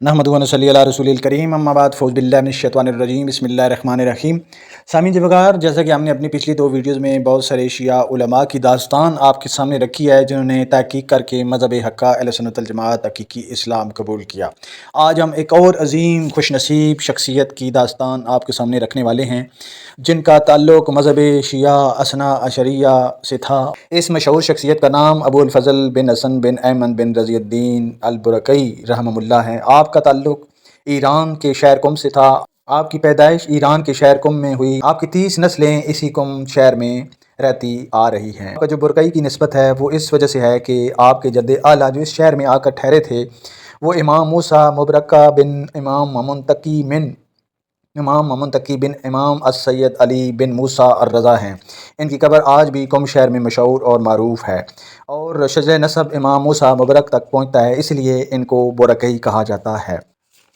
नहमदुहु व नसल्ली अला रसूलिल करीम अम्मा बाद फ़ौज़ बिल्लाहि मिनश्शैतानिर्रजीम बिस्मिल्लाहिर्रहमानिर्रहीम। सामीन जी वकार, जैसा कि हमने अपनी पिछली दो वीडियोज़ में बहुत सारे शिया उलमा की दास्तान आपके सामने रखी है जिन्होंने तहक़ीक़ करके मज़हब हक़्क़ा अहले सुन्नत वल जमात हक़ीक़ी इस्लाम कबूल किया। आज हम एक और अज़ीम खुशनसीब शख्सियत की दास्तान आपके सामने रखने वाले हैं जिनका ताल्लुक़ मज़हब शिया असना अशरिया से था। इस मशहूर शख्सियत का नाम अबुल फ़ज़ल बिन हसन बिन अहमद बिन रज़ियुद्दीन अल बुरक़ई रहमहुल्लाह है। आपका ताल्लुक़ ईरान के शहर कुम से था। आपकी पैदाइश ईरान के शहर कुम में हुई। आपकी 30 नस्लें इसी कुम शहर में रहती आ रही हैं। आपका जो बुरक़ई की निस्बत है वो इस वजह से है कि आपके जद्द आला जो इस शहर में आकर ठहरे थे वो इमाम मूसा मुबरक्का बिन इमाम मुंतकी बिन इमाम अस-सैयद अली बिन मूसा अर-रज़ा हैं। इनकी कब्र आज भी कुम शहर में मशहूर और मारूफ़ है और शजर नसब इमाम मूसा मुबरक तक पहुँचता है, इसलिए इनको बुरक़ई कहा जाता है।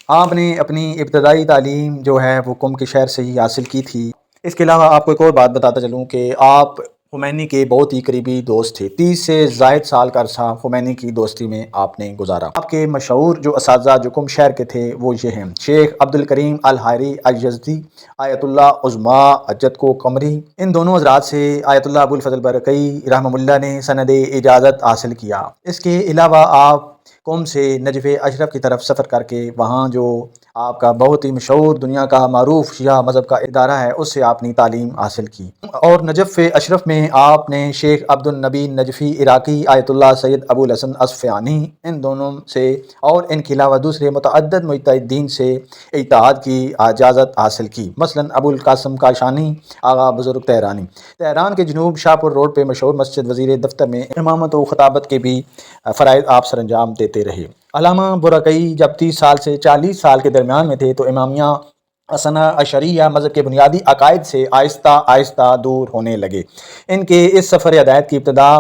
आपने अपनी इब्तदाई तालीम जो है वो कुम के शहर से ही हासिल की थी। इसके अलावा आपको एक और बात बताता चलूँ कि आप खुमैनी के बहुत ही करीबी दोस्त थे। 30 से ज़ायद साल का अरसा खुमैनी की दोस्ती में आपने गुजारा। आपके मशहूर जो असातिज़ा जो कुम शहर के थे वो ये हैं: शेख अब्दुल करीम अल हारी अल यज़दी, आयतुल्लाह उज़्मा अजद को कमरी। इन दोनों हज़रात से आयतुल्लाह अबुल फ़ज़ल बुरक़ई रहमहुल्लाह ने सनद इजाज़त हासिल किया। इसके अलावा आप कुम से नजफ़ अशरफ की तरफ सफ़र करके वहाँ जो आपका बहुत ही मशहूर दुनिया का मारूफ़ शिया मज़हब का इदारा है उससे आपने तालीम हासिल की और नजफ़ अशरफ में आपने शेख अब्दुल नबी नजफ़ी इराक़ी, आयतुल्लाह सैयद अबुल हसन अस्फ़हानी, इन दोनों से और इनके अलावा दूसरे मुतअद्दिद मुज्तहिदीन से इत्तेहाद की इजाज़त हासिल की। मसलन अबुल कासिम काशानी, आगा बुज़ुर्ग तेहरानी। तेहरान के जनूब शाहपुर रोड पर मशहूर मस्जिद वज़ीर दफ्तर में इमामत व ख़ताबत के भी फ़राइज़ आप सर अंजाम देते रहे। अल्लामा बुरक़ई जब 30 साल से 40 साल के दरमियान में थे तो इमामिया असना अशरिया मज़हब के बुनियादी अकायद से आहिस्ता आहिस्ता दूर होने लगे। इनके इस सफ़र हिदायत की इब्तिदा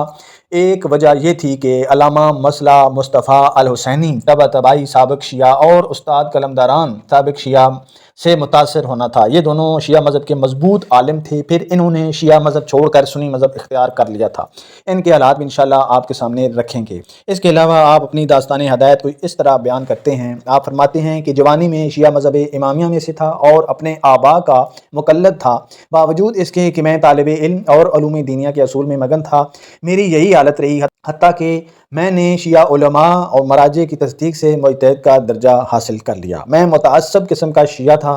एक वजह यह थी कि अल्लामा मसला मुस्तफ़ा अल हुसैनी तबाई साबिक़ शिया और उस्ताद कलमदारान साबिक़ शिया से मुतासर होना था। ये दोनों शिया मज़हब के मजबूत आलिम थे। फिर इन्होंने शिया मज़हब छोड़कर सुन्नी मज़हब इख्तियार कर लिया था। इनके हालात भी इंशाअल्लाह आपके सामने रखेंगे। इसके अलावा आप अपनी दास्तान हिदायत को इस तरह बयान करते हैं। आप फरमाते हैं कि जवानी में शिया मज़हब इमामिया में से था और अपने आबा का मुक़ल्लिद था। बावजूद इसके कि मैं तालिब इल्म और उलूम दीनिया के असूल में मगन था, मेरी यही हालत रही हत्ता कि मैंने शिया उलमा और मराजे की तस्दीक से मुज्तहिद का दर्जा हासिल कर लिया। मैं मुतअस्सब किस्म का शिया था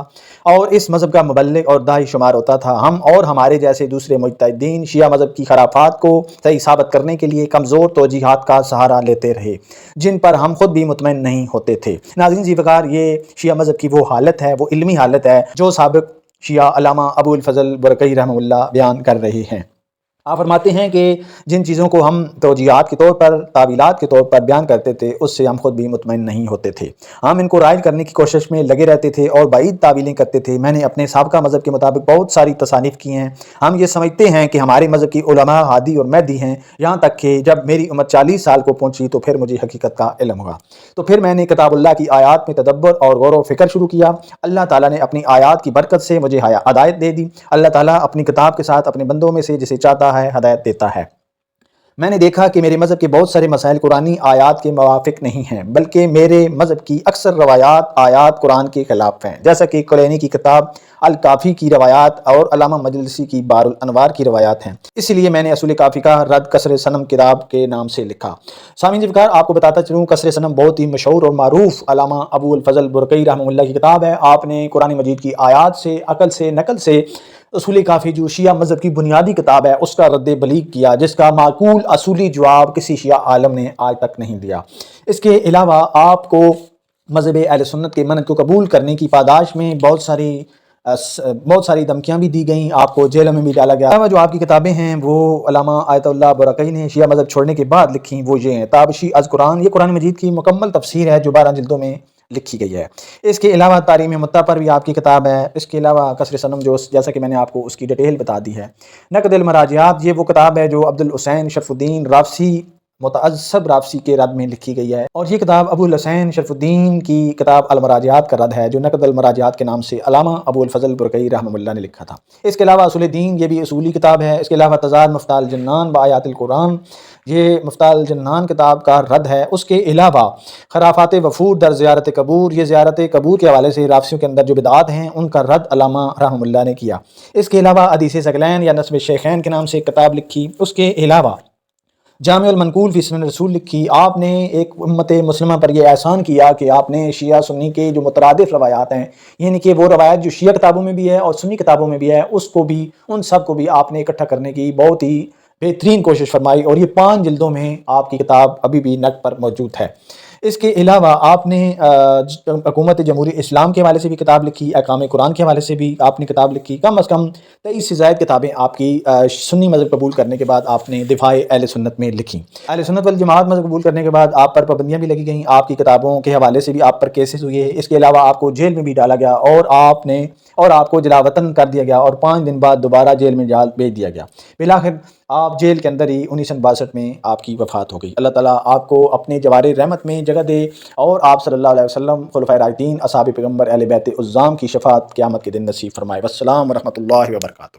और इस मज़हब का मुबल्लिग और दाई शुमार होता था। हम और हमारे जैसे दूसरे मुज्तहिदीन शिया मज़हब की खराफात को सही साबित करने के लिए कमज़ोर तौजीहात का सहारा लेते रहे जिन पर हम खुद भी मुतमईन नहीं होते थे। नाज़रीन जी वकार, ये शिया मज़हब की वो हालत है, वो इल्मी हालत है जो साबिक़ शिया अल्लामा अबुल फ़ज़ल बुरक़ई रहमहुल्लाह बयान कर रहे हैं। आप फरमाते हैं कि जिन चीज़ों को हम तौजीहात के तौर पर, तावीलात के तौर पर बयान करते थे उससे हम खुद भी मुतमईन नहीं होते थे। हम इनको राइज करने की कोशिश में लगे रहते थे और बाईद तावीलें करते थे। मैंने अपने साबिक़ा मज़हब के मुताबिक बहुत सारी तसानीफ़ की हैं। हम ये समझते हैं कि हमारे मज़हब की उलमा हादी और महदी हैं, यहाँ तक कि जब मेरी उम्र 40 साल को पहुँची तो फिर मुझे हकीकत का इल्म हुआ। तो फिर मैंने किताबुल्लाह की आयात में तदब्बर और गौर व फ़िक्र शुरू किया। अल्लाह ताला ने अपनी आयात की बरकत से मुझे हिदायत दे दी। अल्लाह ताला अपनी किताब के साथ अपने बंदों में से जिसे चाहता है हिदायत देता है। मैंने देखा कि मेरे मज़हब के बहुत सारे मसाइल कुरानी आयात के मुवाफ़िक नहीं हैं, बल्कि मेरे मज़हब की अक्सर रवायात आयात कुरान के ख़िलाफ़ हैं, जैसा कि कुलैनी की किताब अल काफ़ी की रवायात और अल्लामा मजलिसी की बारुल अनवार की रवायात हैं। इसलिए मैंने असूल काफ़ी का रद्द कसर सनम किताब के नाम से लिखा। सामीन ज़िक्र आपको बताता चलूँ, कसर सनम बहुत ही मशहूर और मारूफ़ अल्लामा अबुल फ़ज़ल बुरक़ई रहमहुल्लाह की किताब है। आपने कुरान मजीद की आयात से, अक़ल से, नकल से असूल काफ़ी जो शिया मज़हब की बुनियादी किताब है उसका रद्द बलीग किया, जिसका माकूल असूली जवाब किसी शिया आलम ने आज तक नहीं दिया। इसके अलावा आपको मज़हब अहले सुन्नत के मनहज को कबूल करने की पादाश में बहुत सारी धमकियाँ भी दी गईं, आपको जेल में भी डाला गया। जो आपकी किताबें हैं वो अल्लामा आयतुल्लाह बुरक़ई ने शिया मज़हब छोड़ने के बाद लिखी, वो ये हैं: ताबशी अज़ कुरान, ये कुरान मजीद की मुकम्मल तफसीर है जो 12 जिल्दों में लिखी गई है। इसके अलावा तारीम मुत्ता पर भी आपकी किताब है। इसके अलावा कसर सनम जो जैसा कि मैंने आपको उसकी डिटेल बता दी है। नक़दुल मराजियात, ये वो किताब है जो अब्दुल हुसैन शरफ़ुद्दीन राफ़सी متعصب رافسی کے رد میں لکھی گئی ہے، اور یہ کتاب ابو الحسین شرف الدین کی کتاب المراجعات کا رد ہے، جو نقد المراجعات کے نام سے علامہ ابو الفضل برقعی رحمہ اللہ نے لکھا تھا۔ اس کے علاوہ اصول دین، یہ بھی اصولی کتاب ہے۔ اس کے علاوہ تضاد مفتاح الجنان بآیات القرآن، یہ مفتاح الجنان کتاب کا رد ہے۔ اس کے علاوہ خرافات وفود در زیارت قبور، یہ زیارت قبور کے حوالے سے رافسیوں کے اندر جو بدعات ہیں ان کا رد علامہ رحمہ اللہ نے کیا۔ اس کے علاوہ حدیث ثقلین یا نسب الشیخین کے نام سے ایک کتاب لکھی۔ اس کے علاوہ جامع المنقول فی سنن رسول لکھی۔ آپ نے ایک امت مسلمہ پر یہ احسان کیا کہ آپ نے شیعہ سنی کے جو مترادف روایات ہیں، یعنی کہ وہ روایت جو شیعہ کتابوں میں بھی ہے اور سنی کتابوں میں بھی ہے، اس کو بھی، ان سب کو بھی آپ نے اکٹھا کرنے کی بہت ہی بہترین کوشش فرمائی، اور یہ 5 جلدوں میں آپ کی کتاب ابھی بھی نیٹ پر موجود ہے۔ اس کے علاوہ آپ نے حکومت جمہوری اسلام کے حوالے سے بھی کتاب لکھی، احکام قرآن کے حوالے سے بھی آپ نے کتاب لکھی۔ کم از کم 23 سے زائد کتابیں آپ کی سنی مذہب قبول کرنے کے بعد آپ نے دفاع اہل سنت میں لکھی۔ اہل سنت والجماعت مذہب قبول کرنے کے بعد آپ پر پابندیاں بھی لگی گئیں، آپ کی کتابوں کے حوالے سے بھی آپ پر کیسز ہوئے۔ اس کے علاوہ آپ کو جیل میں بھی ڈالا گیا، اور آپ کو جلا وطن کر دیا گیا، اور 5 دن بعد دوبارہ جیل میں بھیج دیا گیا۔ بالآخر آپ جیل کے اندر ہی 1962 میں آپ کی وفات ہو گئی۔ اللہ تعالیٰ آپ کو اپنے جوار رحمت میں جگہ دے، اور آپ صلی اللہ علیہ وسلم، خلفائے راشدین، اصحاب پیغمبر، اہل بیت عظام کی شفاعت قیامت کے دن نصیب فرمائے۔ والسلام ورحمۃ اللہ وبرکاتہ۔